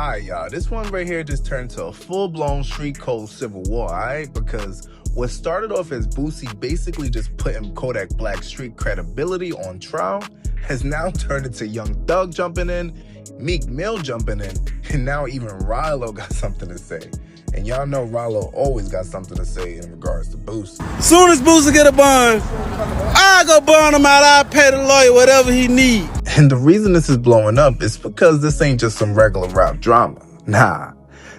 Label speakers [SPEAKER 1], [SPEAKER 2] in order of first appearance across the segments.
[SPEAKER 1] Alright, y'all, this one right here just turned to a full-blown street code civil war, alright? Because what started off as Boosie basically just putting Kodak Black's street credibility on trial has now turned into Young Thug jumping in, Meek Mill jumping in, and now even Rilo got something to say. And y'all know Rilo always got something to say in regards to Boosie.
[SPEAKER 2] Soon as Boosie get a bond, I go bond him out. I pay the lawyer whatever he need.
[SPEAKER 1] And the reason this is blowing up is because this ain't just some regular rap drama. Nah,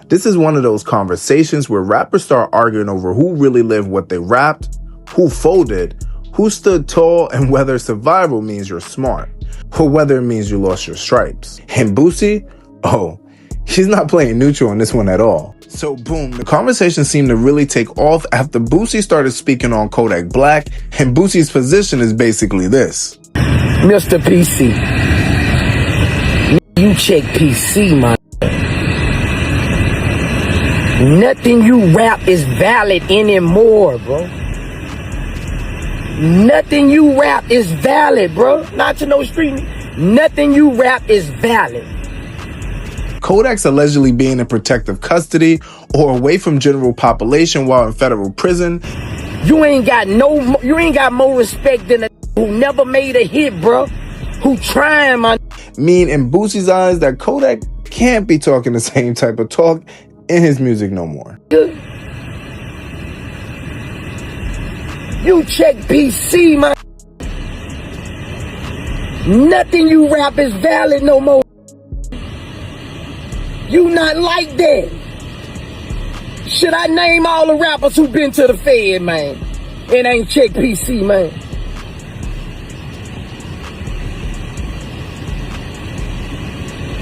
[SPEAKER 1] this is one of those conversations where rappers start arguing over who really lived what they rapped, who folded, who stood tall, and whether survival means you're smart, or whether it means you lost your stripes. And Boosie, oh, he's not playing neutral on this one at all. So boom, the conversation seemed to really take off after Boosie started speaking on Kodak Black, and Boosie's position is basically this.
[SPEAKER 3] Mr. PC, you check PC, man. Nothing you rap is valid anymore, bro. Nothing you rap is valid, bro. Not to no street. Nothing you rap is valid.
[SPEAKER 1] Kodak's allegedly being in protective custody or away from general population while in federal prison.
[SPEAKER 3] You ain't got more respect than a who never made a hit, bro. Who trying, man.
[SPEAKER 1] Mean in Boosie's eyes that Kodak can't be talking the same type of talk in his music no more.
[SPEAKER 3] You check PC, man. Nothing you rap is valid no more. You not like that. Should I name all the rappers who been to the Fed, man? And ain't check PC, man.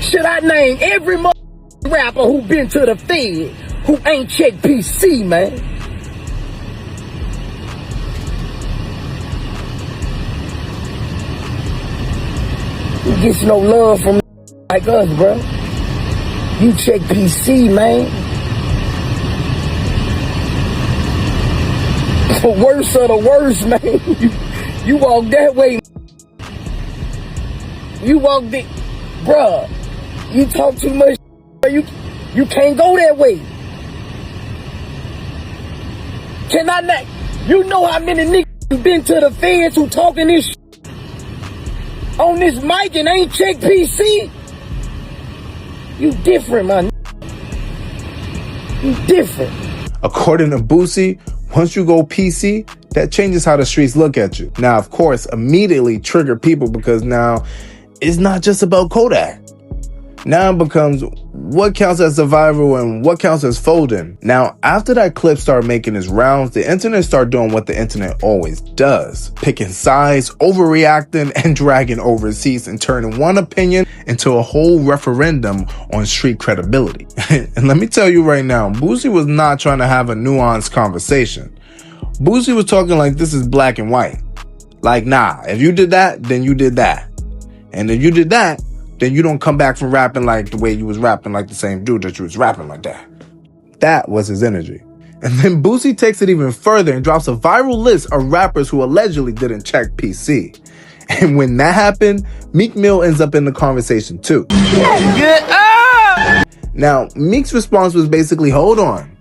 [SPEAKER 3] Should I name every rapper who been to the Fed who ain't check PC, man? You get no love from like us, bro. You check PC, man. For worse of the worst, man. You walk that way. You walk the, bruh. You talk too much. You can't go that way. Can I not? You know how many niggas been to the feds who talking this shit on this mic and ain't check PC? You different, man. You different.
[SPEAKER 1] According to Boosie, once you go PC, that changes how the streets look at you. Now, of course, immediately trigger people because now it's not just about Kodak. Now it becomes what counts as survival and what counts as folding. Now, after that clip started making its rounds, the internet started doing what the internet always does. Picking sides, overreacting, and dragging over receipts and turning one opinion into a whole referendum on street credibility. And let me tell you right now, Boosie was not trying to have a nuanced conversation. Boosie was talking like this is black and white. Like, nah, if you did that, then you did that. And if you did that, then you don't come back from rapping like the way you was rapping like the same dude that you was rapping like that. That was his energy. And then Boosie takes it even further and drops a viral list of rappers who allegedly didn't check PC. And when that happened, Meek Mill ends up in the conversation too.
[SPEAKER 2] Get up!
[SPEAKER 1] Now, Meek's response was basically, hold on.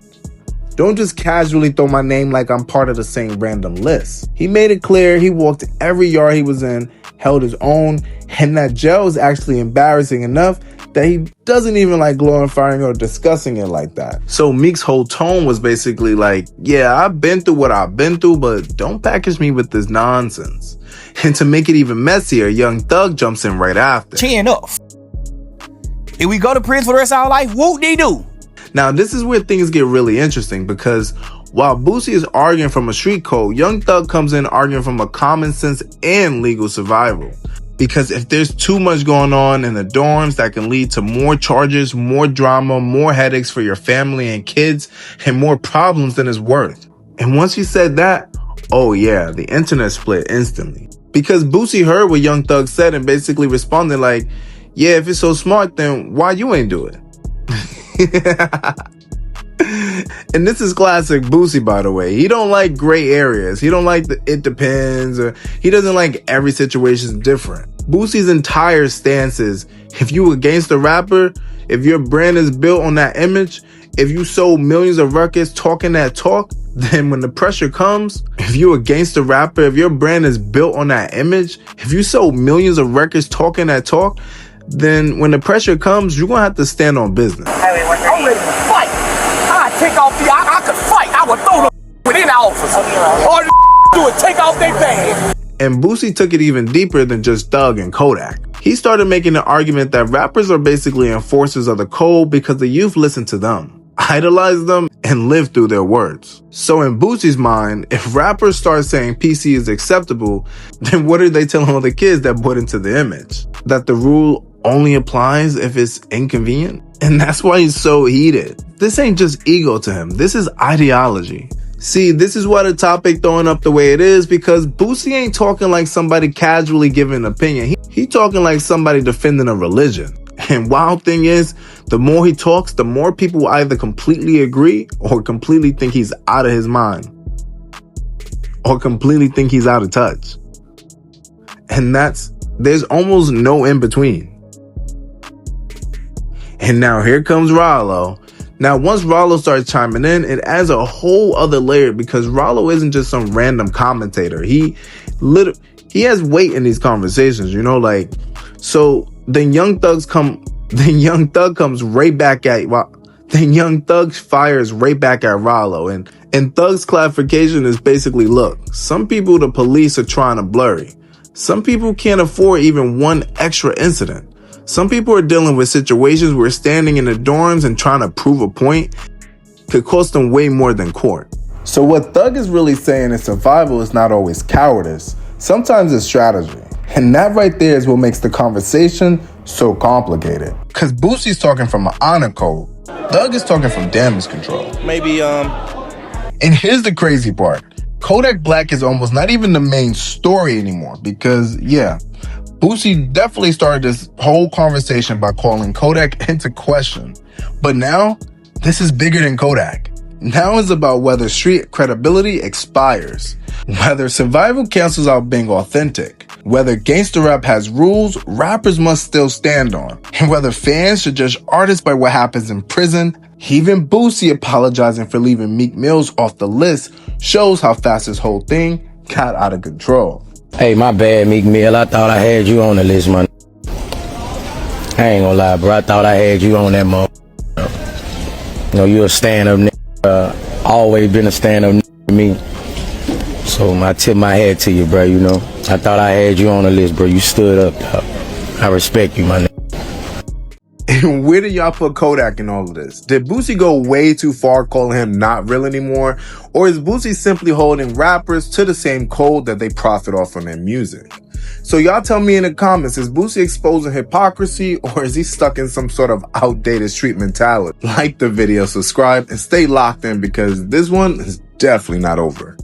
[SPEAKER 1] Don't just casually throw my name like I'm part of the same random list. He made it clear he walked every yard he was in, held his own, and that jail is actually embarrassing enough that he doesn't even like glorifying or discussing it like that. So Meek's whole tone was basically like, yeah, I've been through what I've been through, but don't package me with this nonsense. And to make it even messier, Young Thug jumps in right after.
[SPEAKER 2] Chin up. If we go to prison for the rest of our life, whoop-de-doo.
[SPEAKER 1] Now, this is where things get really interesting because while Boosie is arguing from a street code, Young Thug comes in arguing from a common sense and legal survival. Because if there's too much going on in the dorms, that can lead to more charges, more drama, more headaches for your family and kids, and more problems than it's worth. And once he said that, oh yeah, the internet split instantly. Because Boosie heard what Young Thug said and basically responded like, yeah, if it's so smart, then why you ain't do it? And this is classic Boosie, by the way. He don't like gray areas. He don't like the it depends, or he doesn't like every situation is different. Boosie's entire stance is, if you against a rapper, if your brand is built on that image, if you sold millions of records talking that talk, then when the pressure comes, if you're a gangster rapper, if your brand is built on that image, if you sold millions of records talking that talk, then when the pressure comes, you're gonna have to stand on business.
[SPEAKER 3] I'm ready to fight. I take off I could fight. I would throw the within the office. All you do is take off their bag.
[SPEAKER 1] And Boosie took it even deeper than just Thug and Kodak. He started making the argument that rappers are basically enforcers of the code because the youth listen to them, idolize them, and live through their words. So in Boosie's mind, if rappers start saying PC is acceptable, then what are they telling all the kids that bought into the image? That the rule only applies if it's inconvenient? And that's why he's so heated. This ain't just ego to him, this is ideology. See, this is why the topic throwing up the way it is, because Boosie ain't talking like somebody casually giving an opinion. He talking like somebody defending a religion. And wild thing is, the more he talks, the more people either completely agree or completely think he's out of his mind. Or completely think he's out of touch. And there's almost no in between. And now here comes Rollo. Now, once Rollo starts chiming in, it adds a whole other layer because Rollo isn't just some random commentator. He has weight in these conversations, you know, like, so then Young Thug comes right back at, then Young Thug fires right back at Rollo. And Thug's clarification is basically, look, some people the police are trying to blurry. Some people can't afford even one extra incident. Some people are dealing with situations where standing in the dorms and trying to prove a point could cost them way more than court. So what Thug is really saying is survival is not always cowardice. Sometimes it's strategy. And that right there is what makes the conversation so complicated. Because Boosie's talking from an honor code. Thug is talking from damage control.
[SPEAKER 2] Maybe,
[SPEAKER 1] And here's the crazy part. Kodak Black is almost not even the main story anymore because, yeah, Boosie definitely started this whole conversation by calling Kodak into question. But now, this is bigger than Kodak. Now it's about whether street credibility expires, whether survival cancels out being authentic, whether gangster rap has rules rappers must still stand on, and whether fans should judge artists by what happens in prison. Even Boosie apologizing for leaving Meek Mills off the list shows how fast this whole thing got out of control.
[SPEAKER 4] Hey, my bad, Meek Mill. I thought I had you on the list, man. I ain't gonna lie, bro. I thought I had you on that motherfucker. You know, you a stand-up nigga. Always been a stand-up nigga to me. So I tip my hat to you, bro, you know. I thought I had you on the list, bro. You stood up, dog. I respect you, my nigga.
[SPEAKER 1] And where did y'all put Kodak in all of this? Did Boosie go way too far calling him not real anymore? Or is Boosie simply holding rappers to the same code that they profit off on their music? So y'all tell me in the comments, is Boosie exposing hypocrisy or is he stuck in some sort of outdated street mentality? Like the video, subscribe, and stay locked in because this one is definitely not over.